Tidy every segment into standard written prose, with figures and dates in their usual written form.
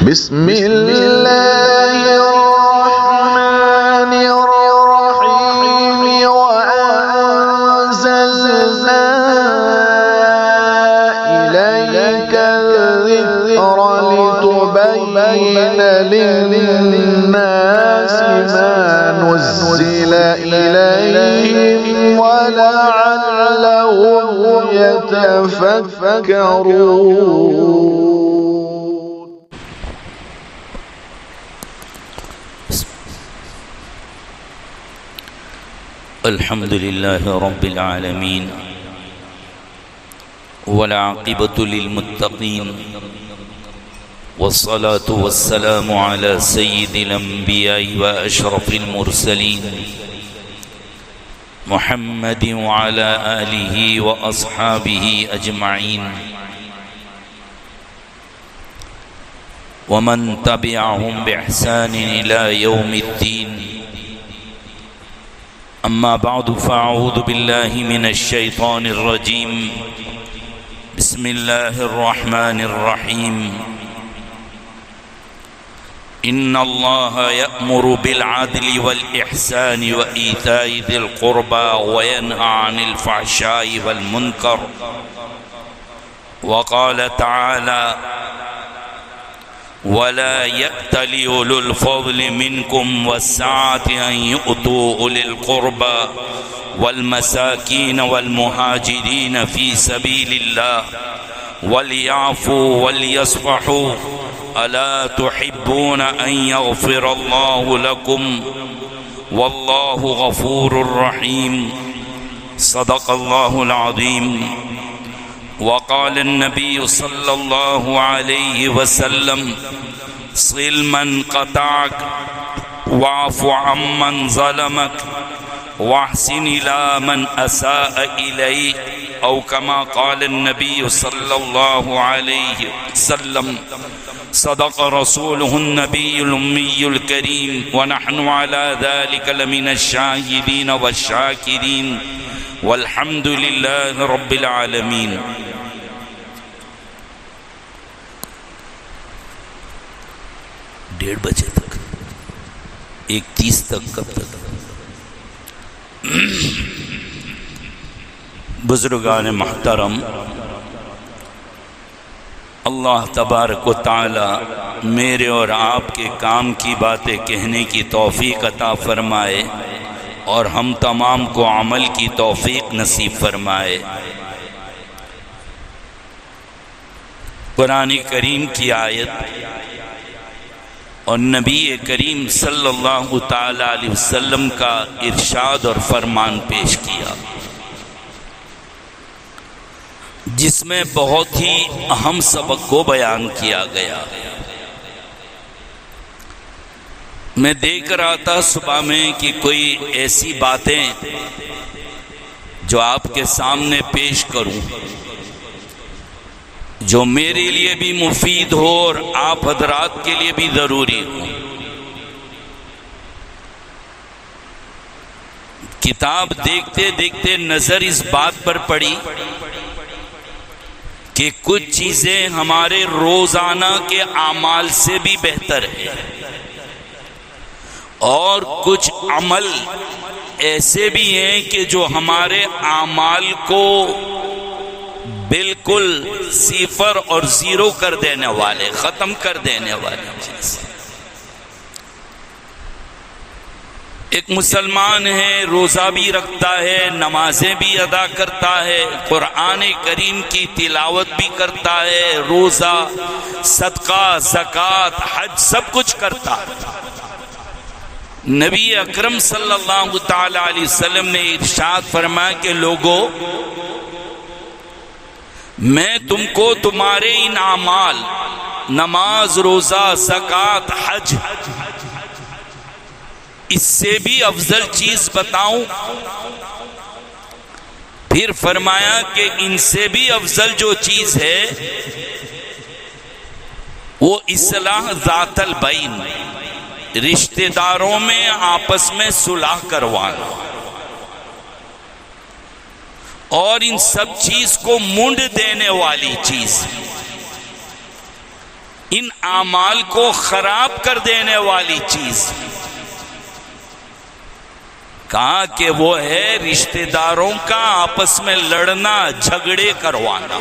بسم الله الرحمن الرحيم وأنزلنا إليك الذكر لتبين للناس ما نزل إليهم ولعلهم يتفكرون. الحمد لله رب العالمين والعاقبة للمتقين والصلاة والسلام على سيد الأنبياء وأشرف المرسلين محمد وعلى آله وأصحابه أجمعين ومن تبعهم بإحسان إلى يوم الدين. أما بعد فأعوذ بالله من الشيطان الرجيم. بسم الله الرحمن الرحيم. إن الله يأمر بالعدل والإحسان وإيتاء ذي القربى وينهى عن الفحشاء والمنكر. وقال تعالى: ولا يأتل أولو الفضل منكم والسعة أن يؤتوا أولي القربى والمساكين والمهاجرين في سبيل الله وليعفوا وليصفحوا ألا تحبون أن يغفر الله لكم والله غفور رحيم. صدق الله العظيم. وقال النبي صلى الله عليه وسلم: صل من قطعك واعف عمن ظلمك واحسن إلى من أساء إليك، أو كما قال النبي صلى الله عليه وسلم. صدق رسوله النبي الأمي الكريم ونحن على ذلك لمن الشاهدين والشاكرين والحمد لله رب العالمين. 1:30 بجے تک 1:30 تک کب تک بزرگان محترم، اللہ تبارک و تعالی میرے اور آپ کے کام کی باتیں کہنے کی توفیق عطا فرمائے اور ہم تمام کو عمل کی توفیق نصیب فرمائے. قرآن کریم کی آیت اور نبی کریم صلی اللہ تعالی علیہ وسلم کا ارشاد اور فرمان پیش کیا، جس میں بہت ہی اہم سبق کو بیان کیا گیا. میں دیکھ رہا تھا صبح میں کہ کوئی ایسی باتیں جو آپ کے سامنے پیش کروں جو میرے لیے بھی مفید ہو اور آپ حضرات کے لیے بھی ضروری ہو. کتاب دیکھتے دیکھتے نظر اس بات پر پڑی کہ کچھ چیزیں ہمارے روزانہ کے اعمال سے بھی بہتر ہیں اور کچھ عمل ایسے بھی ہیں کہ جو ہمارے اعمال کو بالکل صفر اور زیرو کر دینے والے، ختم کر دینے والے چیز. ایک مسلمان ہے، روزہ بھی رکھتا ہے، نمازیں بھی ادا کرتا ہے، قرآن کریم کی تلاوت بھی کرتا ہے، روزہ، صدقہ، زکوٰۃ، حج سب کچھ کرتا ہے. نبی اکرم صلی اللہ تعالی علیہ وسلم نے ارشاد فرمایا کہ لوگوں، میں تم کو تمہارے ان اعمال، نماز، روزہ، زکوٰۃ، حج، اس سے بھی افضل چیز بتاؤں؟ پھر فرمایا کہ ان سے بھی افضل جو چیز ہے وہ اصلاح ذات البین، رشتہ داروں میں آپس میں صلح کروانا. اور ان سب چیز کو مونڈ دینے والی چیز، ان اعمال کو خراب کر دینے والی چیز، کہا کہ وہ ہے رشتہ داروں کا آپس میں لڑنا، جھگڑے کروانا۔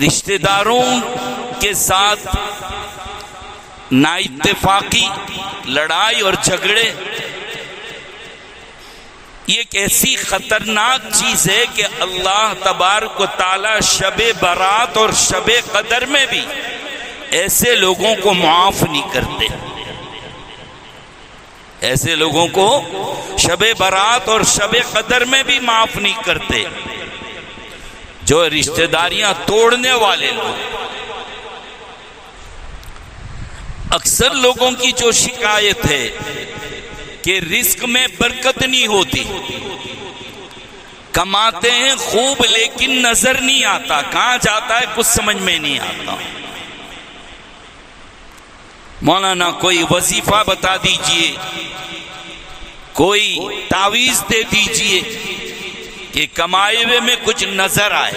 رشتہ داروں کے ساتھ نا اتفاقی، لڑائی اور جھگڑے یہ ایک ایسی خطرناک چیز ہے کہ اللہ تبارک و تعالی شب برات اور شب قدر میں بھی ایسے لوگوں کو معاف نہیں کرتے۔ ایسے لوگوں کو شب برات اور شب قدر میں بھی معاف نہیں کرتے، جو رشتہ داریاں توڑنے والے لوگ۔ اکثر لوگوں کی جو شکایت ہے کہ رزق میں برکت نہیں ہوتی، کماتے ہیں خوب لیکن نظر نہیں آتا، کہاں جاتا ہے کچھ سمجھ میں نہیں آتا۔ مولانا کوئی وظیفہ بتا دیجئے، کوئی تعویذ دے دیجئے کہ کمائے ہوئے میں کچھ نظر آئے،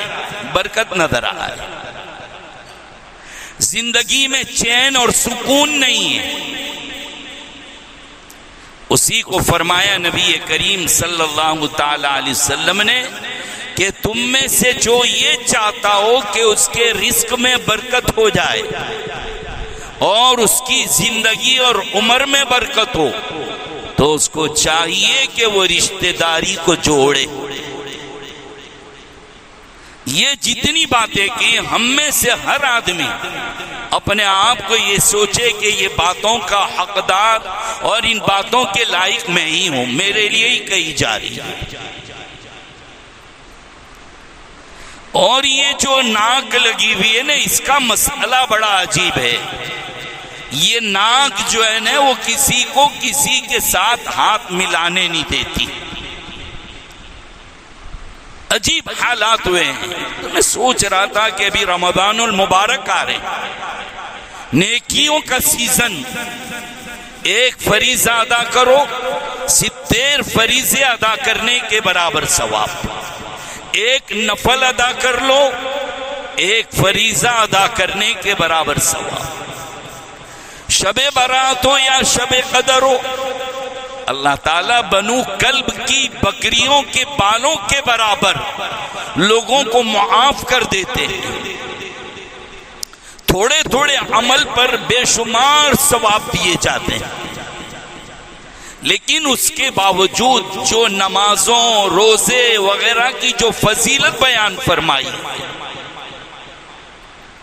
برکت نظر آئے۔ زندگی میں چین اور سکون نہیں ہے۔ اسی کو فرمایا نبی کریم صلی اللہ تعالی علیہ وسلم نے کہ تم میں سے جو یہ چاہتا ہو کہ اس کے رزق میں برکت ہو جائے اور اس کی زندگی اور عمر میں برکت ہو، تو اس کو چاہیے کہ وہ رشتہ داری کو جوڑے۔ یہ جتنی باتیں کی، ہم میں سے ہر آدمی اپنے آپ کو یہ سوچے کہ یہ باتوں کا حقدار اور ان باتوں کے لائق میں ہی ہوں، میرے لیے ہی کہی جا رہی ہے۔ اور یہ جو ناک لگی ہوئی ہے نا، اس کا مسئلہ بڑا عجیب ہے۔ یہ ناک جو ہے نا، وہ کسی کو کسی کے ساتھ ہاتھ ملانے نہیں دیتی۔ عجیب حالات ہوئے ہیں۔ تو میں سوچ رہا تھا کہ ابھی رمضان المبارک آ رہے ہیں، نیکیوں کا سیزن، ایک فریضہ ادا کرو 70 فریضے ادا کرنے کے برابر ثواب، ایک نفل ادا کر لو ایک فریضہ ادا کرنے کے برابر ثواب۔ شب برات ہو یا شب قدر ہو، اللہ تعالیٰ بنو کلب کی بکریوں کے بالوں کے برابر لوگوں کو معاف کر دیتے ہیں۔ تھوڑے تھوڑے عمل پر بے شمار ثواب دیے جاتے ہیں، لیکن اس کے باوجود جو نمازوں، روزے وغیرہ کی جو فضیلت بیان فرمائی،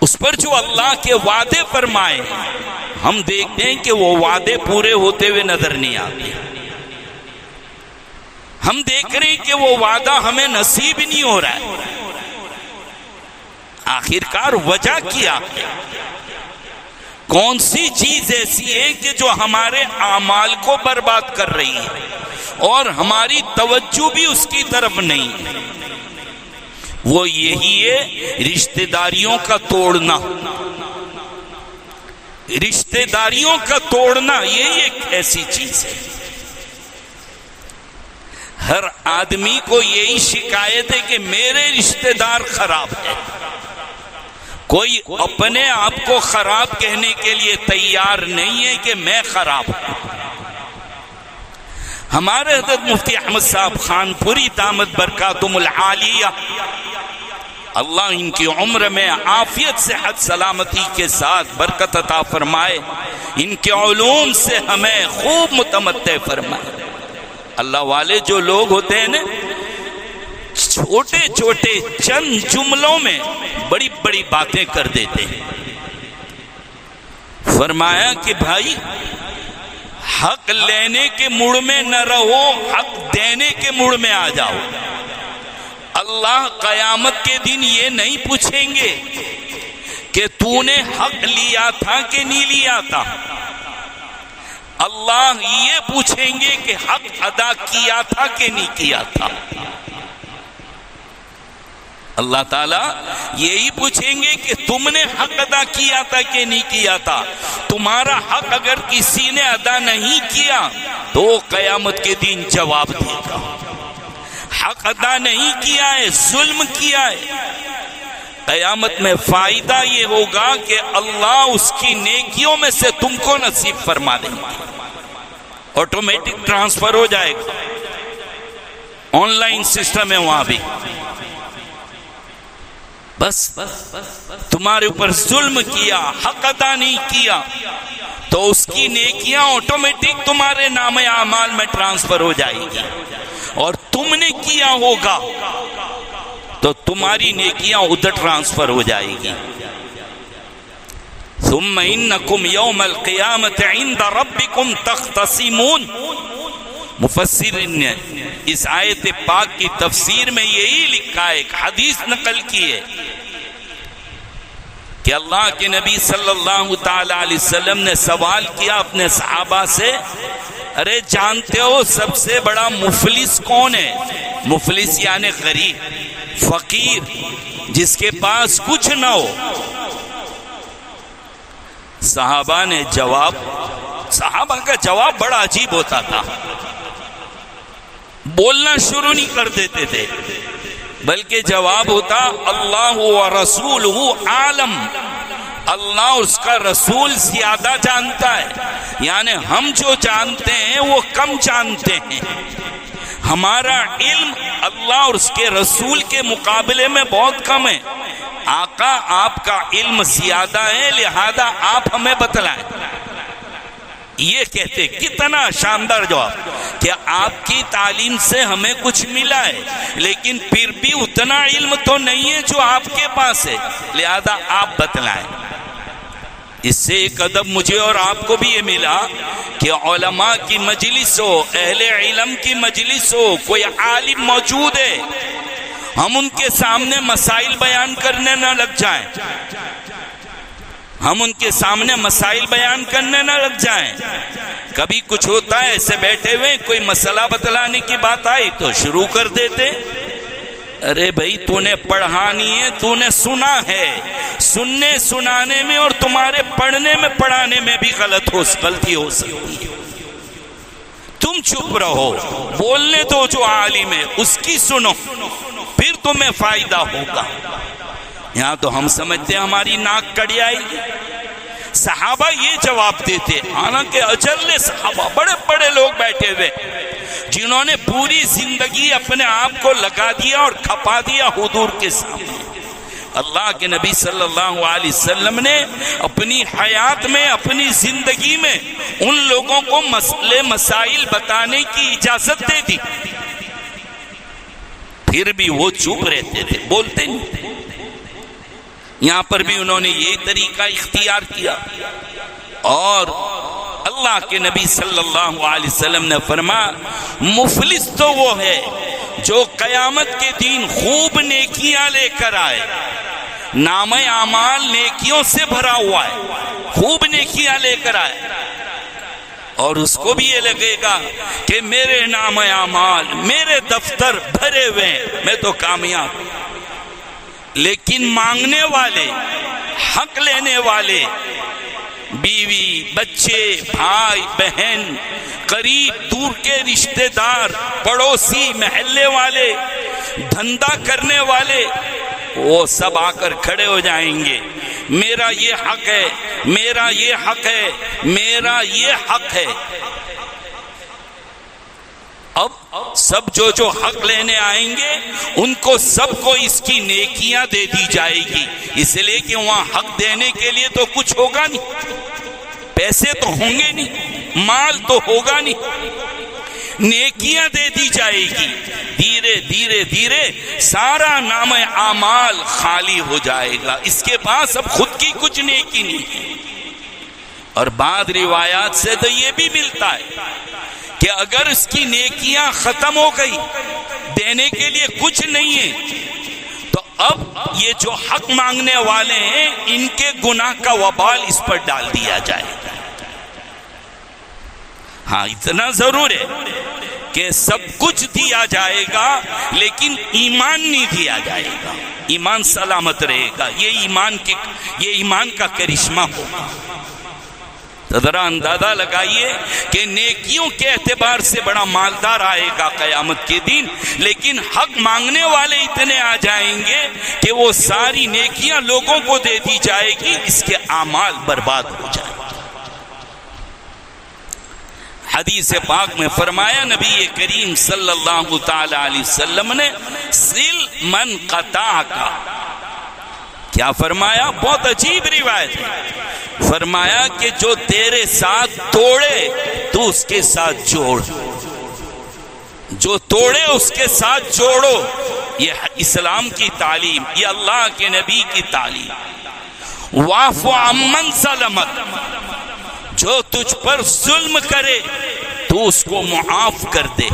اس پر جو اللہ کے وعدے فرمائے، ہم دیکھتے ہیں کہ وہ وعدے پورے ہوتے ہوئے نظر نہیں آتے۔ ہم دیکھ رہے ہیں کہ وہ وعدہ ہمیں نصیب نہیں ہو رہا ہے۔ آخرکار وجہ کیا ہے؟ کون سی چیز ایسی ہے کہ جو ہمارے اعمال کو برباد کر رہی ہے اور ہماری توجہ بھی اس کی طرف نہیں ہے؟ وہ یہی ہے رشتہ داریوں کا توڑنا۔ رشتہ داریوں کا توڑنا یہی ایک ایسی چیز ہے۔ ہر آدمی کو یہی شکایت ہے کہ میرے رشتہ دار خراب ہے۔ کوئی اپنے آپ کو خراب کہنے کے لیے تیار نہیں ہے کہ میں خراب ہوں۔ ہمارے حضرت مفتی احمد صاحب خان پوری دامت برکاتہم العالیہ، اللہ ان کی عمر میں عافیت صحت سلامتی کے ساتھ برکت عطا فرمائے، ان کے علوم سے ہمیں خوب متمتع فرمائے۔ اللہ والے جو لوگ ہوتے ہیں نا، چھوٹے چھوٹے چند جملوں میں بڑی بڑی باتیں کر دیتے ہیں۔ فرمایا کہ بھائی، حق لینے کے موڈ میں نہ رہو، حق دینے کے موڈ میں آ جاؤ۔ اللہ قیامت کے دن یہ نہیں پوچھیں گے کہ تو نے حق لیا تھا کہ نہیں لیا تھا، اللہ یہ پوچھیں گے کہ حق ادا کیا تھا کہ نہیں کیا تھا۔ اللہ تعالیٰ یہی پوچھیں گے کہ تم نے حق ادا کیا تھا کہ نہیں کیا تھا۔ تمہارا حق اگر کسی نے ادا نہیں کیا تو قیامت کے دن جواب دے گا۔ حق ادا نہیں کیا ہے، ظلم کیا ہے، قیامت میں فائدہ یہ ہوگا کہ اللہ اس کی نیکیوں میں سے تم کو نصیب فرما دیں گے، آٹومیٹک ٹرانسفر ہو جائے گا، آن لائن سسٹم ہے وہاں بھی۔ بس تمہارے اوپر ظلم کیا، حق ادا نہیں کیا، تو اس کی نیکیاں آٹومیٹک تمہارے نام اعمال میں ٹرانسفر ہو جائے گی، اور تم نے کیا ہوگا تو تمہاری نیکیاں ادھر ٹرانسفر ہو جائے گی۔ ثم انکم یوم القیامت عند ربکم تختصمون۔ مفسرین نے اس آیت پاک کی تفسیر میں یہی لکھا ہے، ایک حدیث نقل کی ہے کہ اللہ کے نبی صلی اللہ تعالی علیہ وسلم نے سوال کیا اپنے صحابہ سے، ارے جانتے ہو سب سے بڑا مفلس کون ہے؟ مفلس یعنی غریب، فقیر، جس کے پاس کچھ نہ ہو۔ صحابہ نے صحابہ کا جواب بڑا عجیب ہوتا تھا، بولنا شروع نہیں کر دیتے تھے، بلکہ جواب ہوتا اللہ و رسولہ عالم، اللہ اس کا رسول زیادہ جانتا ہے، یعنی ہم جو جانتے ہیں وہ کم جانتے ہیں، ہمارا علم اللہ اور اس کے رسول کے مقابلے میں بہت کم ہے، آقا آپ کا علم زیادہ ہے لہذا آپ ہمیں بتلائیں۔ یہ کہتے، کتنا شاندار جواب کہ آپ کی تعلیم سے ہمیں کچھ ملا ہے لیکن پھر بھی اتنا علم تو نہیں ہے جو آپ کے پاس ہے، لہذا آپ بتلائیں۔ اس سے ایک ادب مجھے اور آپ کو بھی یہ ملا کہ علماء کی مجلس ہو، اہل علم کی مجلس ہو، کوئی عالم موجود ہے، ہم ان کے سامنے مسائل بیان کرنے نہ لگ جائیں، ہم ان کے سامنے مسائل بیان کرنے نہ لگ جائیں۔ کبھی کچھ ہوتا ہے ایسے بیٹھے ہوئے، کوئی مسئلہ بتلانے کی بات آئی تو شروع کر دیتے، ارے بھائی تو نے پڑھا نہیں ہے، تو نے سنا ہے، سننے سنانے میں اور تمہارے پڑھنے میں پڑھانے میں بھی غلطی ہو سکتی ہے، تم چپ رہو، بولنے دو جو عالم ہے اس کی سنو، پھر تمہیں فائدہ ہوگا۔ یہاں تو ہم سمجھتے ہیں ہماری ناک کڑی آئے گی، صحابہ یہ جواب دیتے، حالانکہ اجل صحابہ بڑے بڑے لوگ بیٹھے ہوئے جنہوں نے پوری زندگی اپنے آپ کو لگا دیا اور کھپا دیا حضور کے سامنے۔ اللہ کے نبی صلی اللہ علیہ وسلم نے اپنی حیات میں، اپنی زندگی میں ان لوگوں کو مسئلے مسائل بتانے کی اجازت دے دی، پھر بھی وہ چپ رہتے تھے، بولتے نہیں۔ یہاں پر بھی انہوں نے یہ طریقہ اختیار کیا، اور اللہ کے نبی صلی اللہ علیہ وسلم نے فرمایا مفلس تو وہ ہے جو قیامت کے دن خوب نیکیاں لے کر آئے، نام اعمال نیکیوں سے بھرا ہوا ہے، خوب نیکیاں لے کر آئے، اور اس کو بھی یہ لگے گا کہ میرے نام اعمال، میرے دفتر بھرے ہوئے ہیں، میں تو کامیاب ہوں۔ لیکن مانگنے والے، حق لینے والے، بیوی، بچے، بھائی، بہن، قریب دور کے رشتہ دار، پڑوسی، محلے والے، دھندا کرنے والے، وہ سب آ کر کھڑے ہو جائیں گے، میرا یہ حق ہے، میرا یہ حق ہے، میرا یہ حق ہے۔ اب سب جو حق لینے آئیں گے ان کو سب کو اس کی نیکیاں دے دی جائے گی، اس لیے کہ وہاں حق دینے کے لیے تو کچھ ہوگا نہیں، پیسے تو ہوں گے نہیں، مال تو ہوگا نہیں، نیکیاں دے دی جائے گی، دھیرے دھیرے دھیرے سارا نام اعمال خالی ہو جائے گا، اس کے پاس اب خود کی کچھ نیکی نہیں ہے۔ اور بعض روایات سے تو یہ بھی ملتا ہے کہ اگر اس کی نیکیاں ختم ہو گئی، دینے کے لیے کچھ نہیں ہے، تو اب یہ جو حق مانگنے والے ہیں ان کے گناہ کا وبال اس پر ڈال دیا جائے گا۔ ہاں اتنا ضرور ہے کہ سب کچھ دیا جائے گا لیکن ایمان نہیں دیا جائے گا، ایمان سلامت رہے گا، یہ ایمان کا کرشمہ ہوگا۔ تو ذرا اندازہ لگائیے کہ نیکیوں کے اعتبار سے بڑا مالدار آئے گا قیامت کے دن، لیکن حق مانگنے والے اتنے آ جائیں گے کہ وہ ساری نیکیاں لوگوں کو دے دی جائے گی، اس کے اعمال برباد ہو جائیں گے۔ حدیث پاک میں فرمایا نبی کریم صلی اللہ تعالی علیہ وسلم نے سل من قطع کا، کیا فرمایا؟ بہت عجیب روایت ہے، فرمایا کہ جو تیرے ساتھ توڑے تو اس کے ساتھ جوڑ، جو توڑے اس کے ساتھ جوڑو۔ یہ اسلام کی تعلیم، یہ اللہ کے نبی کی تعلیم۔ واعف عمن ظلمک، جو تجھ پر ظلم کرے تو اس کو معاف کر دے۔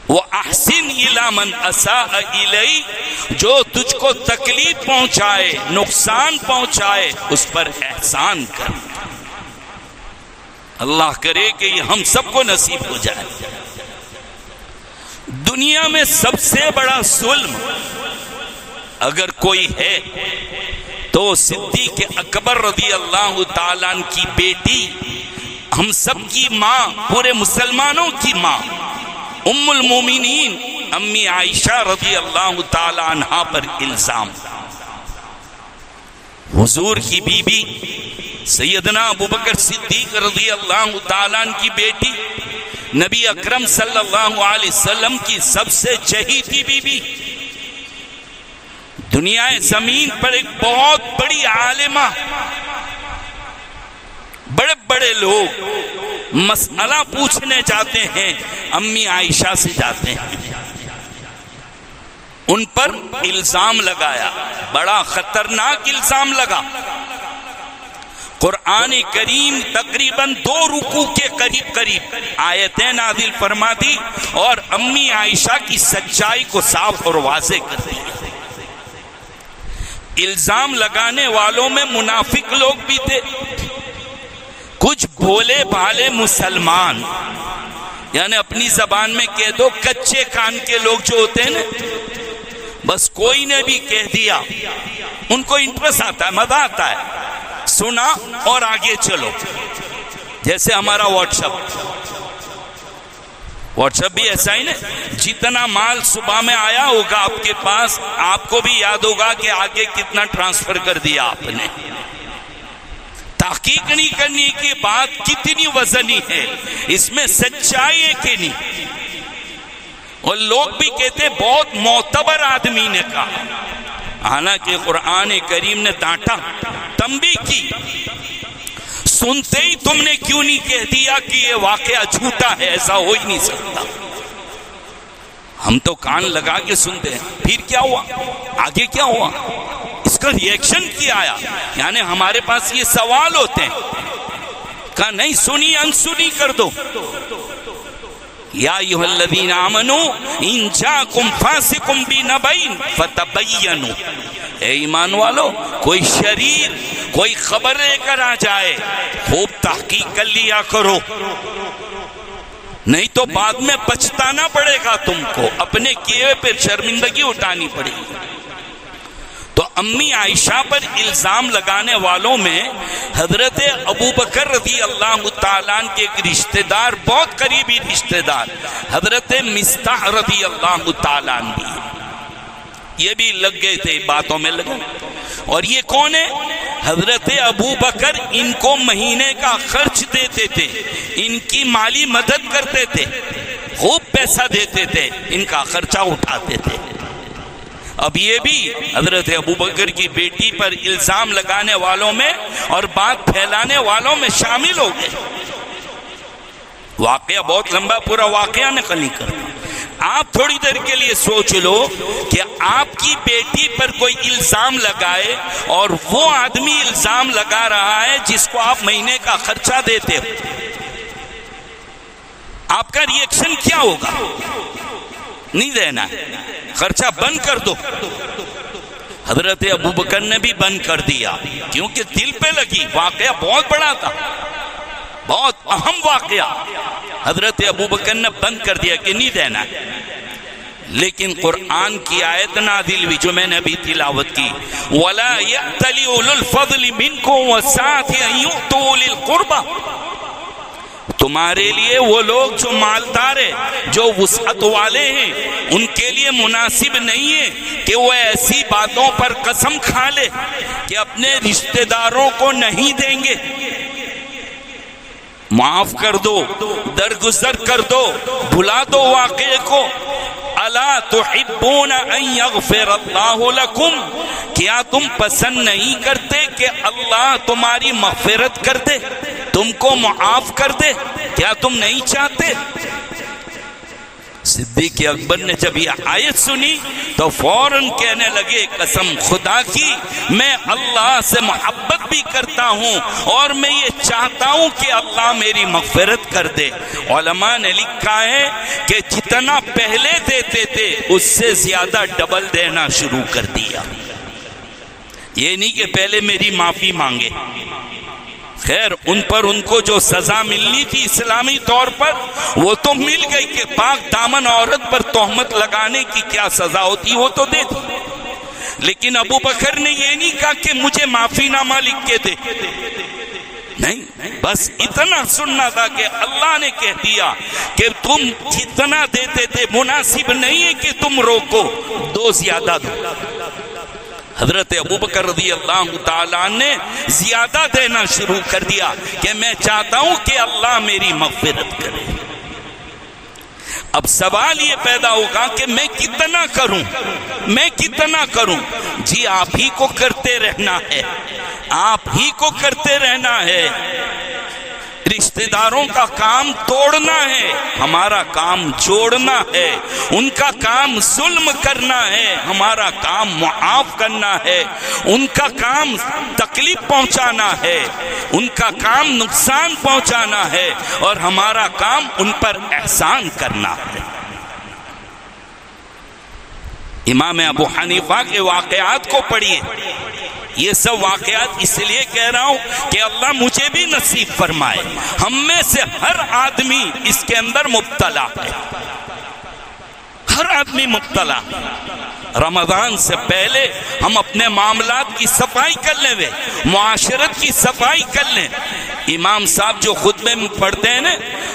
وَأَحْسِنْ إِلَىٰ مَنْ أَسَاءَ إِلَيْكَ، جو تجھ کو تکلیف پہنچائے، نقصان پہنچائے، اس پر احسان کر۔ اللہ کرے کہ یہ ہم سب کو نصیب ہو جائے۔ دنیا میں سب سے بڑا ظلم اگر کوئی ہے تو صدیق اکبر رضی اللہ تعالیٰ عنہ کی بیٹی، ہم سب کی ماں، پورے مسلمانوں کی ماں، ام المومنین امی عائشہ رضی اللہ تعالی عنہا پر الزام۔ حضور کی بیوی سیدنا ابوبکر صدیق رضی اللہ تعالی عنہ کی بیٹی، نبی اکرم صلی اللہ علیہ وسلم کی سب سے چہیتی بیوی، دنیا زمین پر ایک بہت بڑی عالمہ، بڑے بڑے لوگ مسئلہ پوچھنے جاتے ہیں امی عائشہ سے جاتے ہیں، ان پر الزام لگایا، بڑا خطرناک الزام لگا۔ قرآن کریم تقریباً 2 رکوع کے قریب آیتیں نازل فرما دی اور امی عائشہ کی سچائی کو صاف اور واضح کر دیا۔ الزام لگانے والوں میں منافق لوگ بھی تھے، کچھ بھولے بھالے مسلمان، یعنی اپنی زبان میں کہہ دو کچے کان کے لوگ جو ہوتے ہیں نا، بس کوئی نے بھی کہہ دیا، ان کو انٹرسٹ آتا ہے، مزہ آتا ہے، سنا اور آگے چلو۔ جیسے ہمارا واٹس ایپ بھی ایسا ہی نا، جتنا مال صبح میں آیا ہوگا آپ کے پاس، آپ کو بھی یاد ہوگا کہ آگے کتنا ٹرانسفر کر دیا آپ نے۔ تحقیق نہیں کرنے کی بات کتنی وزنی ہے، اس میں سچائی ہے کہ نہیں۔ اور لوگ بھی کہتے بہت معتبر آدمی نے کہا، حالانکہ قرآن کریم نے ڈانٹا، تنبیہ کی، سنتے ہی تم نے کیوں نہیں کہہ دیا کہ یہ واقعہ جھوٹا ہے، ایسا ہو ہی نہیں سکتا۔ ہم تو کان لگا کے سنتے ہیں، پھر کیا ہوا، آگے کیا ہوا، اس کا ریئیکشن کیا آیا، یعنی ہمارے پاس یہ سوال ہوتے ہیں، کہا نہیں سنی انسنی کر دو۔ یا ایھا الذین آمنوا ان جاءکم فاسق بنبأ فتبینوا، اے ایمان والو، کوئی شریر کوئی خبر لے کر آ جائے، خوب تحقیق کر لیا کرو، نہیں تو بعد میں پچھتانا پڑے گا، تم کو اپنے کیے پر شرمندگی اٹھانی پڑے گی۔ تو امی عائشہ پر الزام لگانے والوں میں حضرت ابوبکر رضی اللہ تعالیٰ عنہ کے ایک رشتہ دار، بہت قریبی رشتہ دار، حضرت مصطح رضی اللہ تعالیٰ عنہ بھی، یہ بھی لگ گئے تھے باتوں میں لگے۔ اور یہ کون ہے؟ حضرت ابوبکر ان کو مہینے کا خرچ دیتے تھے، ان کی مالی مدد کرتے تھے، خوب پیسہ دیتے تھے، ان کا خرچہ اٹھاتے تھے۔ اب یہ بھی حضرت ابوبکر کی بیٹی پر الزام لگانے والوں میں اور بات پھیلانے والوں میں شامل ہو گئے۔ واقعہ بہت لمبا، پورا واقعہ نقل نہیں کرتا۔ آپ تھوڑی دیر کے لیے سوچ لو کہ آپ کی بیٹی پر کوئی الزام لگائے اور وہ آدمی الزام لگا رہا ہے جس کو آپ مہینے کا خرچہ دیتے ہو، آپ کا ریئیکشن کیا ہوگا؟ نہیں دینا ہے، خرچہ بند کر دو۔ حضرت ابوبکر نے بھی بند کر دیا، کیونکہ دل پہ لگی، واقعہ بہت بڑا تھا، بہت اہم واقعہ۔ حضرت ابوبکر نے بند کر دیا کہ نہیں دینا ہے۔ لیکن قرآن کی آیت نازل ہوئی جو میں نے ابھی تلاوت کی، وَلَا يَأْتَلِ أُولُو الْفَضْلِ مِنْكُمْ وَالسَّعَةِ أَن يُؤْتُوا أُولِي الْقُرْبَىٰ، تمہارے لیے وہ لوگ جو مالدار ہیں، جو وسعت والے ہیں، ان کے لیے مناسب نہیں ہے کہ وہ ایسی باتوں پر قسم کھا لے کہ اپنے رشتہ داروں کو نہیں دیں گے۔ معاف کر دو، درگزر کر دو، بھلا دو واقعے کو۔ الا تحبون ان یغفر اللہ لکم، کیا تم پسند نہیں کرتے کہ اللہ تمہاری مغفرت کر دے، تم کو معاف کر دے؟ کیا تم نہیں چاہتے؟ صدیق اکبر نے جب یہ آیت سنی تو فوراً کہنے لگے قسم خدا کی میں اللہ سے محبت بھی کرتا ہوں اور میں یہ چاہتا ہوں کہ اللہ میری مغفرت کر دے۔ علماء نے لکھا ہے کہ جتنا پہلے دیتے تھے اس سے زیادہ ڈبل دینا شروع کر دیا، یہ نہیں کہ پہلے میری معافی مانگے۔ خیر ان پر ان کو جو سزا ملنی تھی اسلامی طور پر وہ تو مل گئی کہ پاک دامن عورت پر تہمت لگانے کی کیا سزا ہوتی وہ تو دے دی، لیکن ابو بکر نے یہ نہیں کہا کہ مجھے معافی نامہ لکھ کے دے، نہیں، بس اتنا سننا تھا کہ اللہ نے کہہ دیا کہ تم جتنا دیتے تھے مناسب نہیں ہے کہ تم روکو، دو زیادہ دو۔ حضرت ابوبکر رضی اللہ تعالیٰ نے زیادہ دینا شروع کر دیا کہ میں چاہتا ہوں کہ اللہ میری مغفرت کرے۔ اب سوال یہ پیدا ہوگا کہ میں کتنا کروں، میں کتنا کروں؟ جی آپ ہی کو کرتے رہنا ہے، آپ ہی کو کرتے رہنا ہے۔ رشتہ داروں کا کام توڑنا ہے، ہمارا کام جوڑنا ہے۔ ان کا کام ظلم کرنا ہے، ہمارا کام معاف کرنا ہے۔ ان کا کام تکلیف پہنچانا ہے، ان کا کام نقصان پہنچانا ہے، اور ہمارا کام ان پر احسان کرنا ہے۔ امام ابو حنیفہ کے واقعات کو پڑھیے، یہ سب واقعات اس لیے کہہ رہا ہوں کہ اللہ مجھے بھی نصیب فرمائے۔ ہم میں سے ہر آدمی اس کے اندر مبتلا ہے، ہر آدمی مبتلا۔ رمضان سے پہلے ہم اپنے معاملات کی صفائی کر لیں، معاشرت کی صفائی کر لیں۔ امام صاحب جو خطبے میں پڑھتے ہیں نا،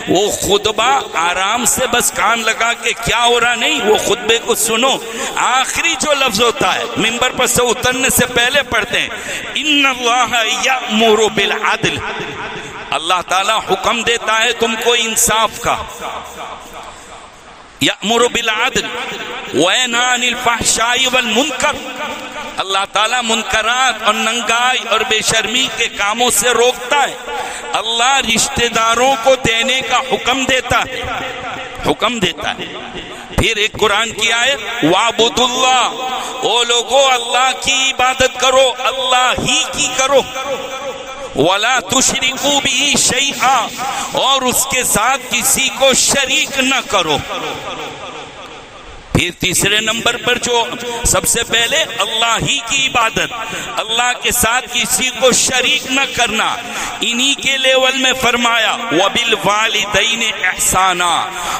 وہ خطبہ آرام سے بس کان لگا کے کیا ہو رہا نہیں، وہ خطبے کو سنو۔ آخری جو لفظ ہوتا ہے منبر پر سے اترنے سے پہلے پڑھتے ہیں، ان اللہ یأمر بالعدل، اللہ تعالیٰ حکم دیتا ہے تم کو انصاف کا۔ یأمر بالعدل وینہی عن الفحشاء والمنکر، اللہ تعالیٰ منکرات اور ننگائی اور بے شرمی کے کاموں سے روکتا ہے۔ اللہ رشتہ داروں کو دینے کا حکم دیتا ہے، حکم دیتا ہے۔ پھر ایک قرآن کی آیت، وَاعْبُدُوا اللَّهَ، او لوگو اللہ کی عبادت کرو، اللہ ہی کی کرو، وَلَا تُشْرِكُوا بِهِ شَيْئًا، اور اس کے ساتھ کسی کو شریک نہ کرو۔ پھر تیسرے نمبر پر جو سب سے پہلے اللہ ہی کی عبادت، اللہ کے ساتھ کسی کو شریک نہ کرنا، انہی کے لیول میں فرمایا وَبِالْوَالِدَيْنِ إِحْسَانًا،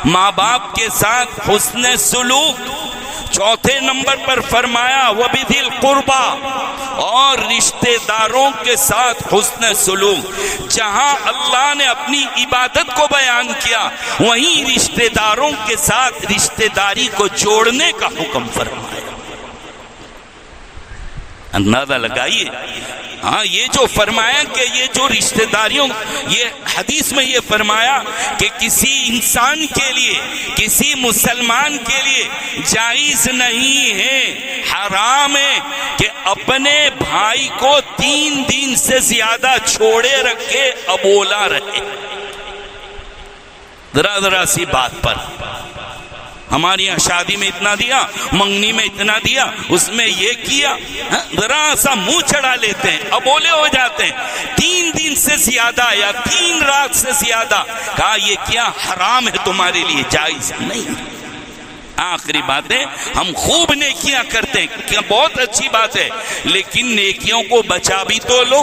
ماں باپ کے ساتھ حسن سلوک۔ چوتھے نمبر پر فرمایا وَبِذِي الْقُرْبَى، اور رشتہ داروں کے ساتھ حسن سلوک۔ جہاں اللہ نے اپنی عبادت کو بیان کیا وہیں رشتہ داروں کے ساتھ رشتہ داری کو جوڑنے کا حکم فرمایا۔ اندازہ لگائیے، ہاں یہ جو فرمایا کہ یہ جو رشتہ داریوں، یہ حدیث میں یہ فرمایا کہ کسی انسان کے لیے، کسی مسلمان کے لیے جائز نہیں ہے، حرام ہے کہ اپنے بھائی کو 3 دن سے زیادہ چھوڑے رکھے ابولا رہے۔ ذرا سی بات پر ہماری یہاں شادی میں اتنا دیا، منگنی میں اتنا دیا، اس میں یہ کیا، ذرا سا منہ چڑھا لیتے ہیں، ابولے ہو جاتے ہیں۔ 3 دن سے زیادہ یا 3 رات سے زیادہ، کہا یہ کیا حرام ہے تمہارے لیے، جائز نہیں۔ آخری بات ہے، ہم خوب نیکیاں کرتے ہیں، بہت اچھی بات ہے، لیکن نیکیوں کو بچا بھی تو لو۔